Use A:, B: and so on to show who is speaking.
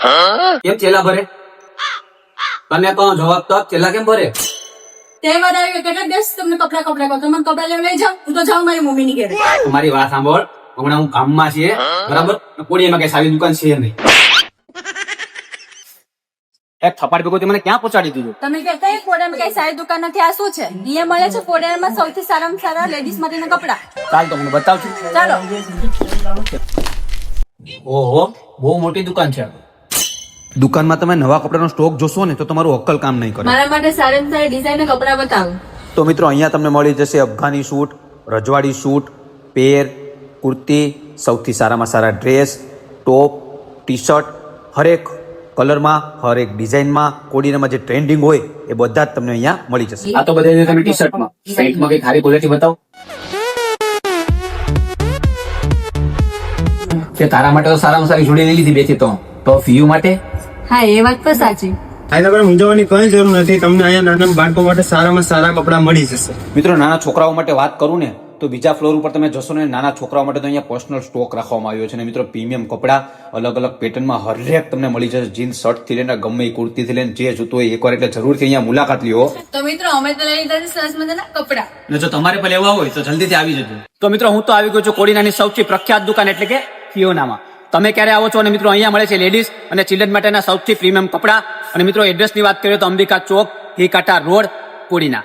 A: કેમ ચેલા ભરે? તને કહો જવાબ તો ચેલા કેમ ભરે?
B: તહેવાર આવ્યો કેટલા દિવસ તમને કપડા કહો તમે કપડા લેવા લઈ જાઓ. હું તો જાઉં મારી મમ્મી ની ઘરે.
A: તમારી વાત સાંભળ, હમણાં હું ગામમાં છીએ બરાબર, કોડીમાં કઈ સારી દુકાન છે નહીં. એક થપાડ ભેગો તે મને ક્યાં પહોંચાડી દીધું?
B: તમે કહેતા એ કોડિયામાં કઈ સારી દુકાન નથી. આ શું છે? અહીંયા મળે છે કોડિયામાં સૌથી સારામાં સારા લેડીઝ માટેના કપડા.
A: ચાલ તો મને બતાવજો.
B: ચાલો.
A: ઓહો, બહુ મોટી દુકાન છે.
C: દુકાનમાં તમે નવા કપડાનો સ્ટોક જોશો ને તો તમારું અક્કલ કામ નહીં કરે.
B: મારા માટે સારામાં સારી ડિઝાઇન ના કપડા બતાવો.
C: તો મિત્રો અહીંયા તમને મળી જશે અફઘાની સૂટ, રજવાડી સૂટ, પેર, કુર્તી, સૌથી સારામાં સારા ડ્રેસ, ટોપ, ટી શર્ટ, હરેક કલરમાં, હરેક ડિઝાઇનમાં, કોડીનામાં જે ટ્રેન્ડિંગ હોય એ બધા જ તમને અહીંયા મળી જશે.
A: આ તો બધા તમે ટી શર્ટમાં, સાઈડમાં કઈ ખાલી ક્વોલિટી બતાવો. કે તારા માટે તો સારામાં સારી જોડી લઈ લીધી બે થી તો ફીયુ માટે
B: હા એ વાત પણ સાચી.
D: તમારે મૂંઝાવાની કઈ જરૂર નથી. તમને અહીંયા નાના બાળકો માટે સારામાં સારા કપડા મળી જશે.
C: મિત્રો નાના છોકરાઓ માટે વાત કરું ને તો બીજા ફ્લોર ઉપર તમે જશો ને નાના છોકરાઓ માટે તો અહીંયા પર્સનલ સ્ટોક રાખવામાં આવ્યો છે. અને મિત્રો પ્રીમિયમ કપડા અલગ અલગ પેટર્નમાં હરેક તમને મળી જશે. જીન્સ શર્ટ થી લઈને ગમે એ કુર્તી થી લઈને જે જોતું હોય એકવાર એટલે જરૂરથી અહીંયા મુલાકાત લ્યો.
B: તો મિત્રો અમે તો લઈ લીધા છે સરસ મજાના કપડા.
A: અને જો તમારે પણ લેવા હોય તો જલ્દીથી આવી જજો. તો મિત્રો હું તો આવી ગયો છું કોડીનાની સૌથી પ્રખ્યાત દુકાન એટલે કે ફિયોનામાં. તમે ક્યારે આવો છો? અને મિત્રો અહીંયા મળે છે લેડીઝ અને ચિલ્ડ્રન માટેના સૌથી પ્રીમિયમ કપડા. અને મિત્રો એડ્રેસની વાત કરીએ તો અંબિકા ચોક, હિકાટા રોડ, કોડીના.